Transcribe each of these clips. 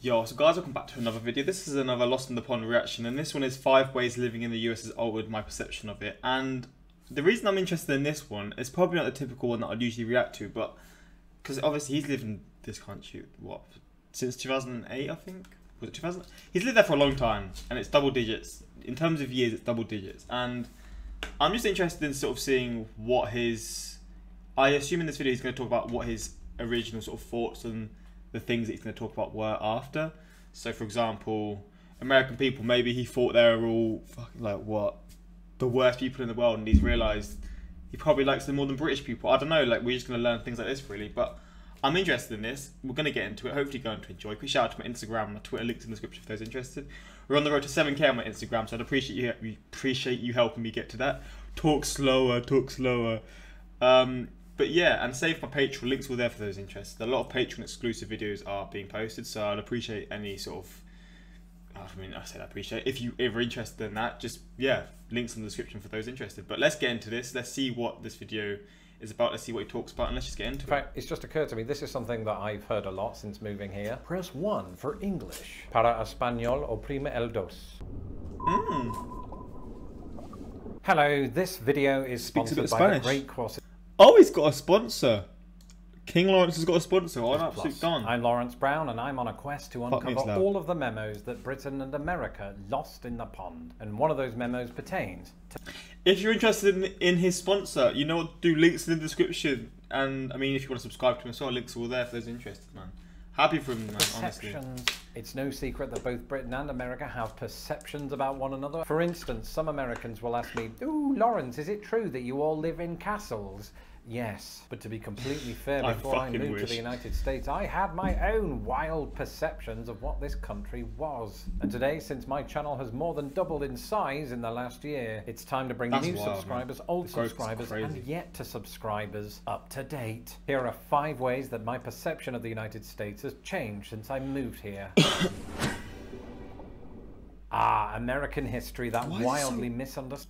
Yo, so guys, welcome back to another video. This is another Lost in the Pond reaction, and this one is 5 ways living in the US has altered my perception of it. And the reason I'm interested in this one is probably not the typical one that I'd usually react to, but because obviously he's lived in this country, what, since 2008, I think? Was it 2000? He's lived there for a long time, and it's double digits. In terms of years, it's double digits. And I'm just interested in sort of seeing what his... I assume in this video he's going to talk about what his original sort of thoughts and the things that he's going to talk about were after. So, for example, American people, maybe he thought they were all fucking like what, the worst people in the world, and he's realised he probably likes them more than British people. I don't know, like we're just going to learn things like this really, but I'm interested in this. We're going to get into it. Hopefully you're going to enjoy. Quick shout out to my Instagram and my Twitter, links in the description for those interested. We're on the road to 7K on my Instagram, so I'd appreciate you helping me get to that. Talk slower, talk slower. But yeah, and save my Patreon, links were there for those interested. A lot of Patreon exclusive videos are being posted, so I'd appreciate any sort of, I mean, I said I appreciate, if you ever interested in that, just, yeah, links in the description for those interested. But let's get into this, let's see what this video is about, let's see what he talks about, and let's just get into it. In fact, it's just occurred to me, this is something that I've heard a lot since moving here. Press 1 for English. Para español, oprime el dos. Hello, this video is sponsored by the Great Courses. Oh, he's got a sponsor. King Lawrence has got a sponsor. Oh, an absolute don. I'm Lawrence Brown, and I'm on a quest to uncover all of the memos that Britain and America lost in the pond. And one of those memos pertains to... If you're interested in his sponsor, you know what to do. Links in the description. And, I mean, if you want to subscribe to him as well, links are all there for those interested, man. Happy for him, man, honestly. It's no secret that both Britain and America have perceptions about one another. For instance, some Americans will ask me, "Ooh, Lawrence, is it true that you all live in castles?" Yes, but to be completely fair, before I moved to the United States, I had my own wild perceptions of what this country was. And today, since my channel has more than doubled in size in the last year, it's time to bring new subscribers, old subscribers, and yet to subscribers up to date. Here are 5 ways that my perception of the United States has changed since I moved here. American history, that wildly misunderstood.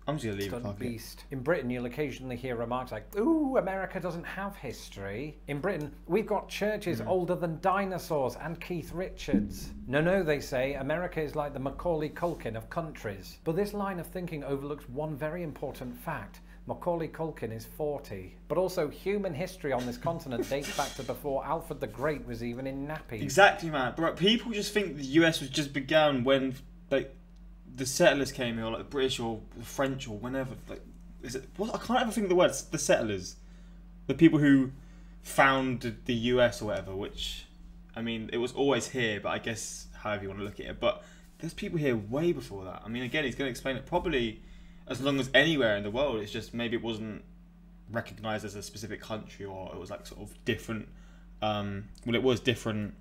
I'm just gonna leave it. Beast. In Britain, you'll occasionally hear remarks like, "Ooh, America doesn't have history." In Britain, we've got churches older than dinosaurs and Keith Richards. No, they say, America is like the Macaulay Culkin of countries. But this line of thinking overlooks one very important fact. Macaulay Culkin is 40. But also, human history on this continent dates back to before Alfred the Great was even in nappies. Exactly, man. But people just think the US was just began when, like, the settlers came here, or like the British or the French or whenever. Like, is it? What, I can't ever think of the words. The settlers, the people who founded the US or whatever. Which, I mean, it was always here, but I guess however you want to look at it. But there's people here way before that. I mean, again, he's going to explain it probably as long as anywhere in the world. It's just maybe it wasn't recognized as a specific country, or it was like sort of different. Well, it was different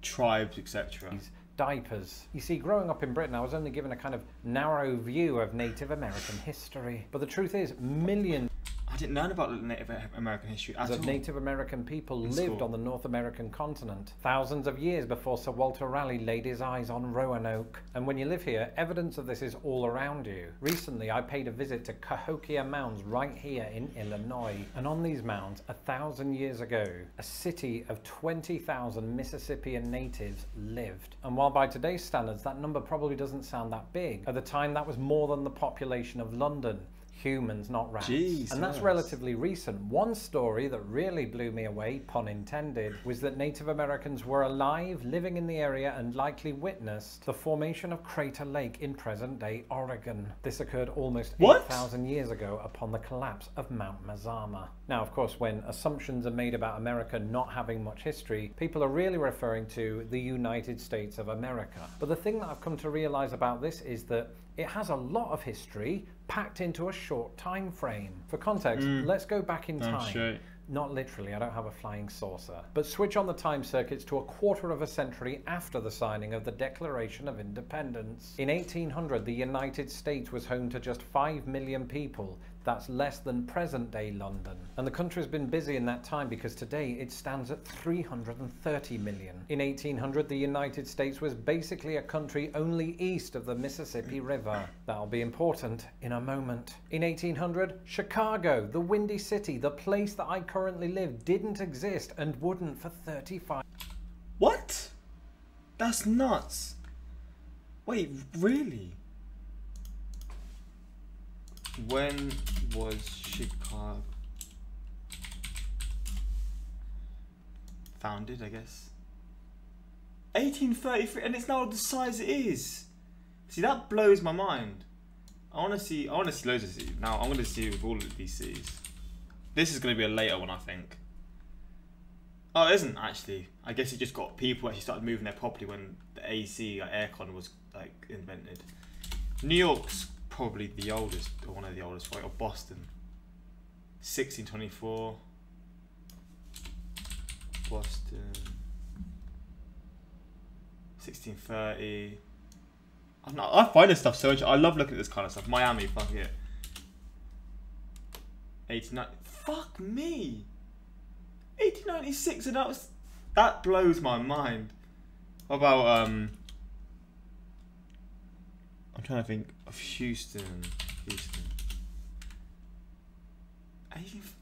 tribes, etc. Diapers. You see, growing up in Britain, I was only given a kind of narrow view of Native American history. But the truth is, millions... I didn't learn about Native American history at all. Native American people lived on the North American continent thousands of years before Sir Walter Raleigh laid his eyes on Roanoke. And when you live here, evidence of this is all around you. Recently, I paid a visit to Cahokia Mounds right here in Illinois. And on these mounds, 1,000 years ago, a city of 20,000 Mississippian natives lived. And while by today's standards, that number probably doesn't sound that big, at the time that was more than the population of London. Humans, not rats. Jesus. And that's relatively recent. One story that really blew me away, pun intended, was that Native Americans were alive, living in the area, and likely witnessed the formation of Crater Lake in present-day Oregon. This occurred almost 8,000 years ago upon the collapse of Mount Mazama. Now, of course, when assumptions are made about America not having much history, people are really referring to the United States of America. But the thing that I've come to realize about this is that it has a lot of history packed into a short time frame. For context, let's go back in time. Not literally, I don't have a flying saucer. But switch on the time circuits to a quarter of a century after the signing of the Declaration of Independence. In 1800, the United States was home to just 5 million people. That's less than present-day London. And the country's been busy in that time because today it stands at 330 million. In 1800, the United States was basically a country only east of the Mississippi River. That'll be important in a moment. In 1800, Chicago, the Windy City, the place that I currently live, didn't exist and wouldn't for 35. What? That's nuts. Wait, really? When was Chicago founded, I guess? 1833, and it's now the size it is. See, that blows my mind. I want to see loads of cities. Now, I'm going to see with all of these cities. This is going to be a later one, I think. Oh, it isn't actually. I guess it just got people actually started moving there properly when the AC, like aircon, was like invented. New York's probably the oldest, or one of the oldest, right? Or Boston. 1624. Boston. 1630. I find this stuff so interesting. I love looking at this kind of stuff. Miami, fuck it. 89. Fuck me. 1896, and that blows my mind. What about I'm trying to think of Houston.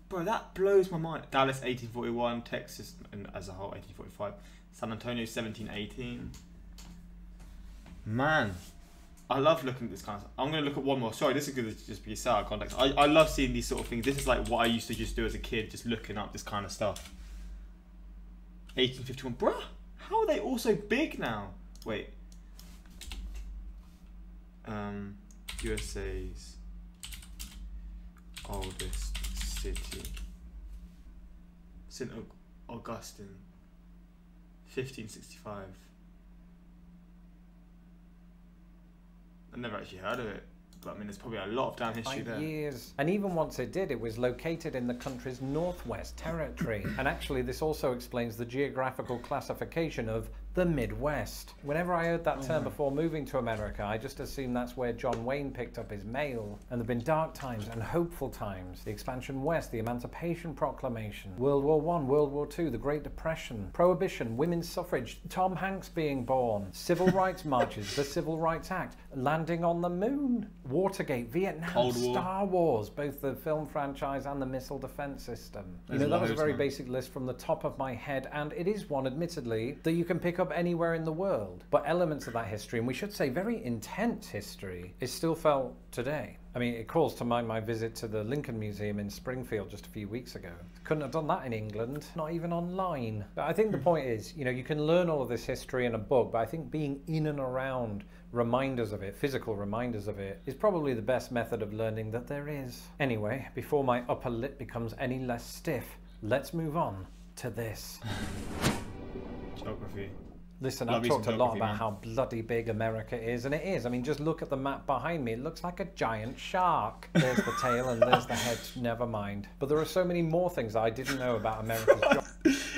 Bro, that blows my mind. Dallas 1841, Texas and as a whole 1845, San Antonio 1718. Man, I love looking at this kind of stuff. I'm going to look at one more. Sorry, this is going to just be out of context. I love seeing these sort of things. This is like what I used to just do as a kid, just looking up this kind of stuff. 1851. Bruh, how are they all so big now? Wait. USA's oldest city. St. Augustine. 1565. I've never actually heard of it, but I mean, there's probably a lot of damn history there. Years. And even once it did, it was located in the country's Northwest Territory. And actually, this also explains the geographical classification of the Midwest. Whenever I heard that term before moving to America, I just assumed that's where John Wayne picked up his mail. And there have been dark times and hopeful times. The expansion west, the Emancipation Proclamation, World War I, World War II, the Great Depression, Prohibition, women's suffrage, Tom Hanks being born, civil rights marches, the Civil Rights Act, landing on the moon, Watergate, Vietnam, Cold War. Star Wars, both the film franchise and the missile defense system. There's that was a loads, very man. basic list from the top of my head, and it is one, admittedly, that you can pick up anywhere in the world. But elements of that history, and we should say very intense history, is still felt today. I mean, it calls to mind my visit to the Lincoln Museum in Springfield just a few weeks ago. Couldn't have done that in England, not even online. But I think the point is, you can learn all of this history in a book, but I think being in and around reminders of it, physical reminders of it, is probably the best method of learning that there is. Anyway, before my upper lip becomes any less stiff, let's move on to this. Geography. Listen, Love I've you talked a some lot geography, about man. how bloody big America is, and it is. I mean, just look at the map behind me. It looks like a giant shark. There's the tail and there's the head. Never mind. But there are so many more things that I didn't know about America's geography.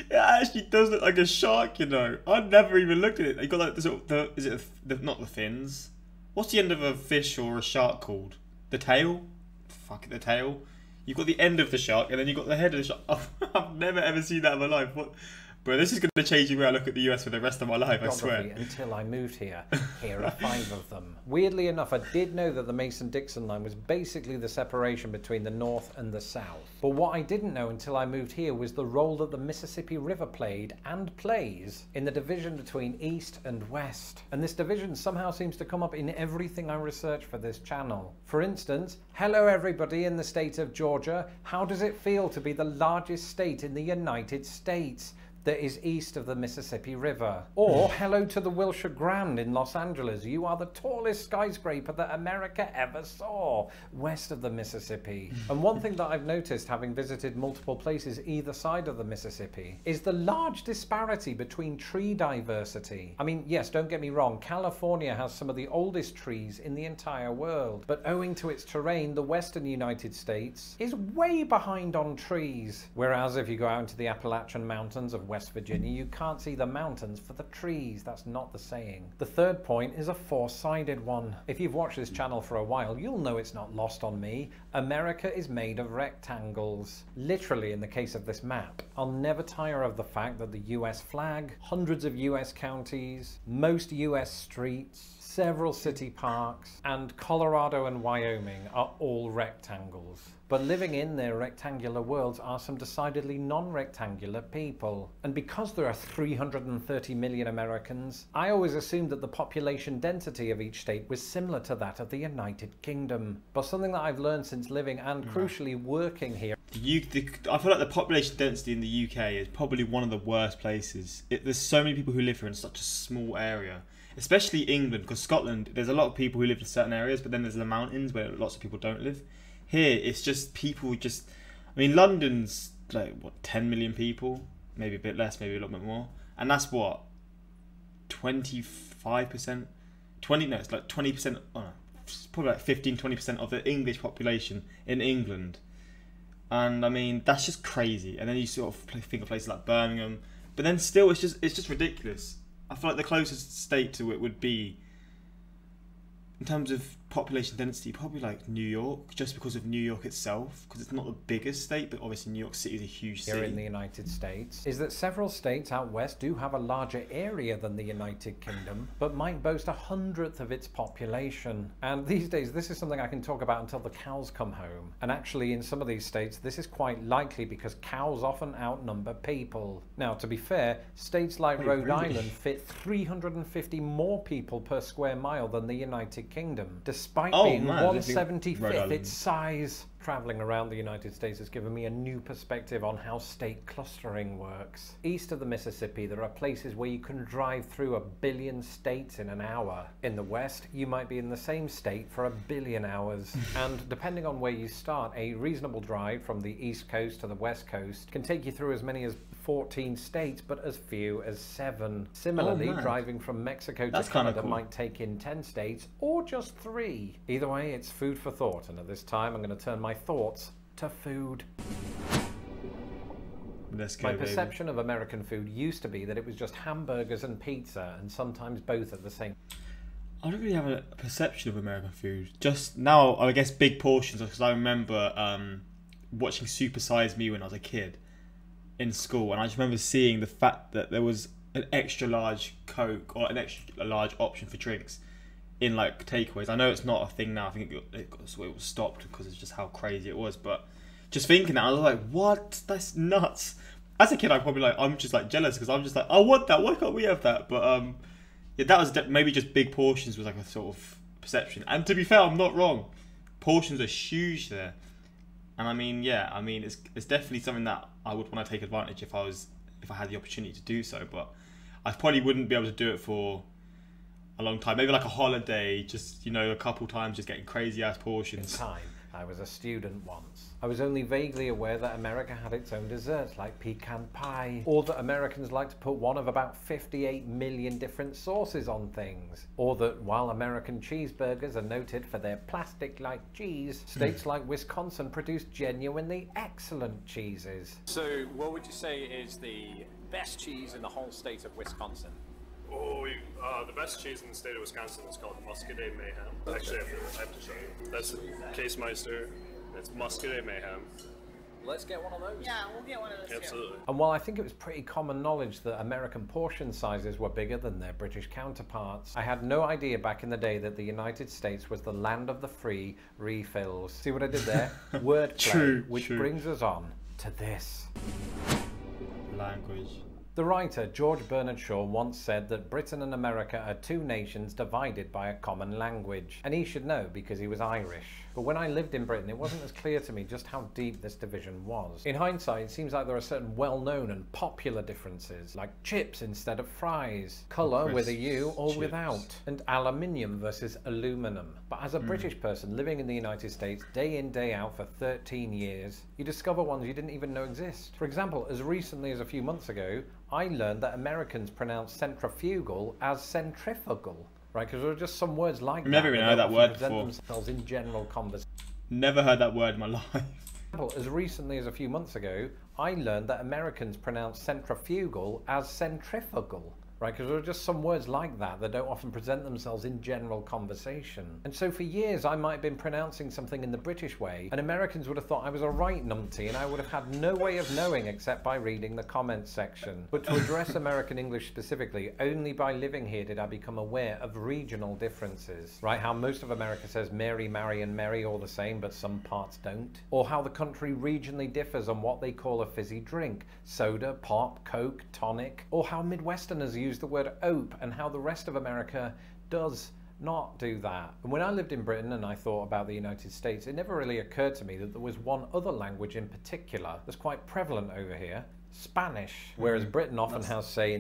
It actually does look like a shark, I never even looked at it. They got like not the fins? What's the end of a fish or a shark called? The tail? Fuck it, the tail. You've got the end of the shark and then you've got the head of the shark. I've never ever seen that in my life. What? Bro, this is going to change the way I look at the US for the rest of my life, I swear. Until I moved here. Here are 5 of them. Weirdly enough, I did know that the Mason-Dixon line was basically the separation between the North and the South. But what I didn't know until I moved here was the role that the Mississippi River played and plays in the division between East and West. And this division somehow seems to come up in everything I research for this channel. For instance, hello everybody in the state of Georgia. How does it feel to be the largest state in the United States that is east of the Mississippi River? Or hello to the Wilshire Grand in Los Angeles. You are the tallest skyscraper that America ever saw, west of the Mississippi. And one thing that I've noticed, having visited multiple places either side of the Mississippi, is the large disparity between tree diversity. I mean, yes, don't get me wrong, California has some of the oldest trees in the entire world, but owing to its terrain, the western United States is way behind on trees. Whereas if you go out into the Appalachian Mountains of West Virginia, you can't see the mountains for the trees. That's not the saying. The third point is a four-sided one. If you've watched this channel for a while, you'll know it's not lost on me. America is made of rectangles. Literally, in the case of this map. I'll never tire of the fact that the US flag, hundreds of US counties, most US streets, several city parks, and Colorado and Wyoming are all rectangles. but living in their rectangular worlds are some decidedly non-rectangular people. And because there are 330 million Americans, I always assumed that the population density of each state was similar to that of the United Kingdom. But something that I've learned since living and crucially working here, I feel like the population density in the UK is probably one of the worst places. There's so many people who live here in such a small area. Especially England, because Scotland, there's a lot of people who live in certain areas, but then there's the mountains where lots of people don't live. Here, it's just people just... I mean, London's like, what, 10 million people? Maybe a bit less, maybe a little bit more. And that's what? 25%? 20, no, it's like 20%, oh no, it's probably like 15-20% of the English population in England. And I mean, that's just crazy. And then you sort of think of places like Birmingham. But then still, it's just ridiculous. I feel like the closest state to it would be, in terms of population density, probably like New York, just because of New York itself, because it's not the biggest state, but obviously New York City is a huge city. Here in the United States, is that several states out west do have a larger area than the United Kingdom, but might boast 100th of its population. And these days, this is something I can talk about until the cows come home. And actually, in some of these states, this is quite likely because cows often outnumber people. Now, to be fair, states like Rhode Island fit 350 more people per square mile than the United Kingdom, despite being 1/75th its size. Traveling around the United States has given me a new perspective on how state clustering works. East of the Mississippi, there are places where you can drive through 1 billion states in an hour. In the West, you might be in the same state for 1 billion hours. And depending on where you start, a reasonable drive from the East Coast to the West Coast can take you through as many as 14 states, but as few as 7. Similarly, driving from Mexico to Canada might take in 10 states, or just 3. Either way, it's food for thought, and at this time I'm going to turn my thoughts to food. My perception of American food used to be that it was just hamburgers and pizza, and sometimes both at the same. I don't really have a perception of American food. Just now, I guess big portions, because I remember watching Super Size Me when I was a kid in school, and I just remember seeing the fact that there was an extra large Coke or an extra large option for drinks in like takeaways. I know it's not a thing now. I think it was stopped because it's just how crazy it was. But just thinking that, I was like, what? That's nuts. As a kid, I'm just like jealous because I'm just like, I want that. Why can't we have that? But yeah, that was maybe just big portions was like a sort of perception. And to be fair, I'm not wrong. Portions are huge there. And I mean, yeah, I mean, it's definitely something that I would want to take advantage if I had the opportunity to do so. But I probably wouldn't be able to do it for a long time. Maybe like a holiday, just, you know, a couple times, just getting crazy ass portions. I was a student once. I was only vaguely aware that America had its own desserts like pecan pie, or that Americans like to put one of about 58 million different sauces on things, or that while American cheeseburgers are noted for their plastic-like cheese, states like Wisconsin produce genuinely excellent cheeses. So what would you say is the best cheese in the whole state of Wisconsin? Oh, the best cheese in the state of Wisconsin is called Muscadet Mayhem. Actually, I have to show you. That's Case Meister. It's Muscadet Mayhem. Let's get one of those. Yeah, we'll get one of those. Absolutely. And while I think it was pretty common knowledge that American portion sizes were bigger than their British counterparts, I had no idea back in the day that the United States was the land of the free refills. See what I did there? Wordplay, which brings us on to this. Language. The writer George Bernard Shaw once said that Britain and America are two nations divided by a common language, and he should know because he was Irish. But when I lived in Britain, it wasn't as clear to me just how deep this division was. In hindsight, it seems like there are certain well-known and popular differences, like chips instead of fries, colour with a U or chips. Without, and aluminium versus aluminum. But as a British person living in the United States day in, day out for 13 years, you discover ones you didn't even know exist. For example, as recently as a few months ago, I learned that Americans pronounce centrifugal as centrifugal. Right, because there are just some words like that. I've never even heard that word before. Themselves in general conversation. Never heard that word in my life. As recently as a few months ago, I learned that Americans pronounce centrifugal as centrifugal. right? Because there are just some words like that that don't often present themselves in general conversation. And so for years, I might have been pronouncing something in the British way, and Americans would have thought I was a right numpty, and I would have had no way of knowing except by reading the comments section. But to address American English specifically, only by living here did I become aware of regional differences, right? How most of America says Mary, Mary, and Mary all the same, but some parts don't. Or how the country regionally differs on what they call a fizzy drink: soda, pop, Coke, tonic. Or how Midwesterners use the word ope, and how the rest of America does not do that. And when I lived in Britain and I thought about the United States, it never really occurred to me that there was one other language in particular that's quite prevalent over here: Spanish. Whereas Britain often has, say,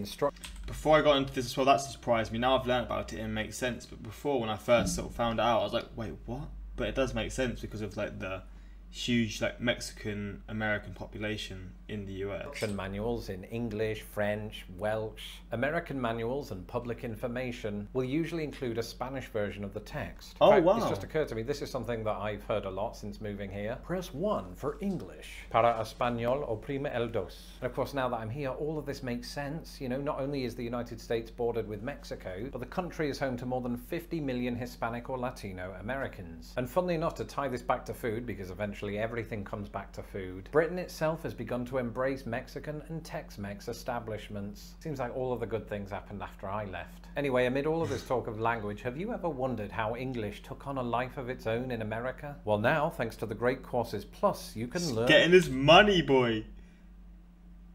Before I got into this as well, that surprised me. Now I've learned about it and it makes sense. But before, when I first sort of found out, I was like, wait, what? But it does make sense because of like the huge like Mexican American population in the US. Instruction manuals in English, French, Welsh. American manuals and public information will usually include a Spanish version of the text. In fact, it's just occurred to me, this is something that I've heard a lot since moving here. Press 1 for English. Para español, oprime el dos. And of course, now that I'm here, all of this makes sense. You know, not only is the United States bordered with Mexico, but the country is home to more than 50 million Hispanic or Latino Americans. And funnily enough, to tie this back to food, because eventually everything comes back to food, Britain itself has begun to embrace Mexican and Tex-Mex establishments. Seems like all of the good things happened after I left. Anyway, amid all of this talk of language, have you ever wondered how English took on a life of its own in America? Well, now, thanks to the Great Courses Plus, you can learn... Getting this money, boy!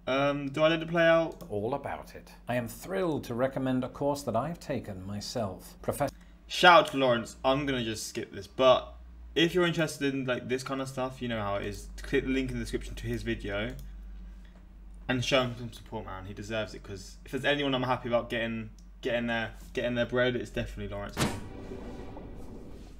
Do I let it play out? All about it. I am thrilled to recommend a course that I've taken myself. Shout out to Lawrence. I'm gonna just skip this, but if you're interested in like this kind of stuff, you know how it is. Click the link in the description to his video and show him some support, man. He deserves it, because if there's anyone I'm happy about getting their bread, it's definitely Lawrence.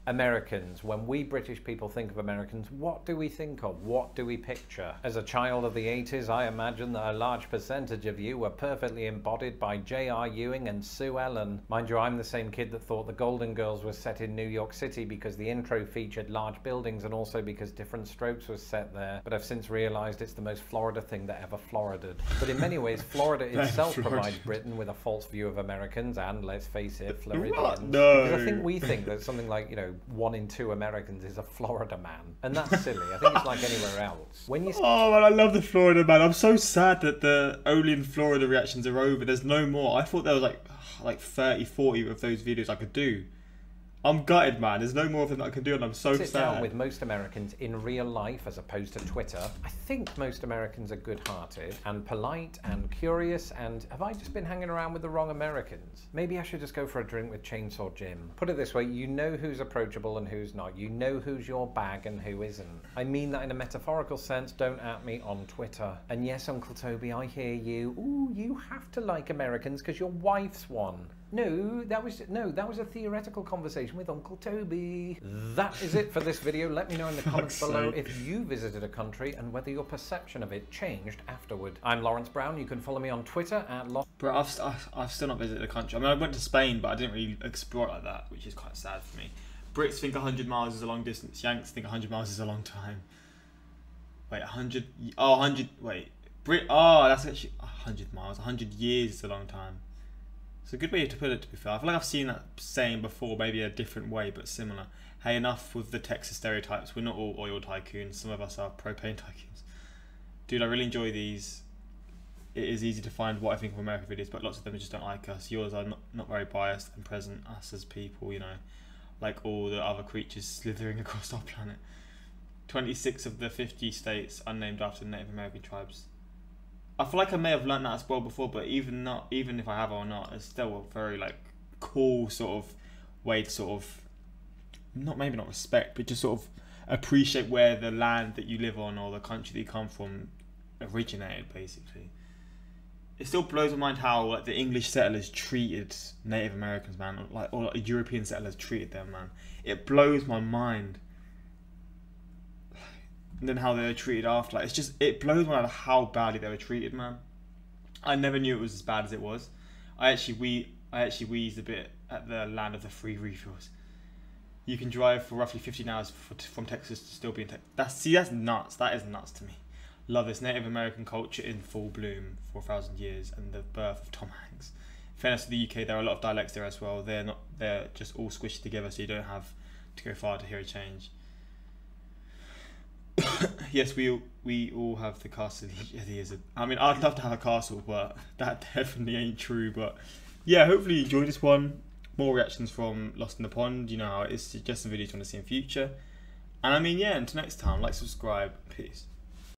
Americans, when we British people think of Americans, what do we think of? What do we picture? As a child of the 80s, I imagine that a large percentage of you were perfectly embodied by J.R. Ewing and Sue Ellen. Mind you, I'm the same kid that thought the Golden Girls was set in New York City because the intro featured large buildings and also because Different Strokes was set there. But I've since realised it's the most Florida thing that ever Florida'd. But in many ways, Florida itself provides Britain with a false view of Americans and, let's face it, Floridians. No. Because I think we think that something like, you know, 1 in 2 Americans is a Florida man, and that's silly. I think it's like anywhere else. When you oh man, I love the Florida man. I'm so sad that the only in Florida reactions are over. There's no more. I thought there was like 30, 40 of those videos I could do. I'm gutted, man. There's no more of them that I can do, and I'm so sad. Sit down with most Americans in real life as opposed to Twitter. I think most Americans are good-hearted and polite and curious, and have I just been hanging around with the wrong Americans? Maybe I should just go for a drink with Chainsaw Jim. Put it this way, you know who's approachable and who's not. You know who's your bag and who isn't. I mean that in a metaphorical sense. Don't at me on Twitter. And yes, Uncle Toby, I hear you. Ooh, you have to like Americans because your wife's one. No, that was a theoretical conversation with Uncle Toby. That is it for this video. Let me know in the comments below if you visited a country and whether your perception of it changed afterward. I'm Lawrence Brown. You can follow me on Twitter at Bro, I've still not visited a country. I mean, I went to Spain, but I didn't really explore it like that, which is quite sad for me. Brits think 100 miles is a long distance. Yanks think 100 miles is a long time. Wait, 100... Oh, 100... Wait. Oh, that's actually 100 miles. 100 years is a long time. It's a good way to put it, to be fair. I feel like I've seen that saying before, maybe a different way, but similar. Hey, enough with the Texas stereotypes. We're not all oil tycoons. Some of us are propane tycoons. Dude, I really enjoy these. It is easy to find what I think of American videos, but lots of them just don't like us. Yours are not very biased and present us as people, you know, like all the other creatures slithering across our planet. 26 of the 50 states are named after Native American tribes. I feel like I may have learnt that as well before, but even if I have or not, it's still a very like cool sort of way to sort of maybe not respect, but just sort of appreciate where the land that you live on or the country that you come from originated. Basically, it still blows my mind how like the English settlers treated Native Americans, man, or like European settlers treated them, man. It blows my mind. And then how they were treated after. Like, it blows my mind how badly they were treated, man. I never knew it was as bad as it was. I actually wheezed a bit at the land of the free refills. You can drive for roughly 15 hours from Texas to still be in Texas. That's nuts. That is nuts to me. Love this Native American culture in full bloom for 1,000 years and the birth of Tom Hanks. fairness to the UK, there are a lot of dialects there as well. They're just all squished together, so you don't have to go far to hear a change. Yes, we all have the castle. I mean, I'd love to have a castle, but that definitely ain't true. But yeah, hopefully you enjoyed this one. More reactions from Lost in the Pond. You know how it is. Suggest some videos you want to see in future. And I mean, yeah, until next time, like, subscribe. Peace.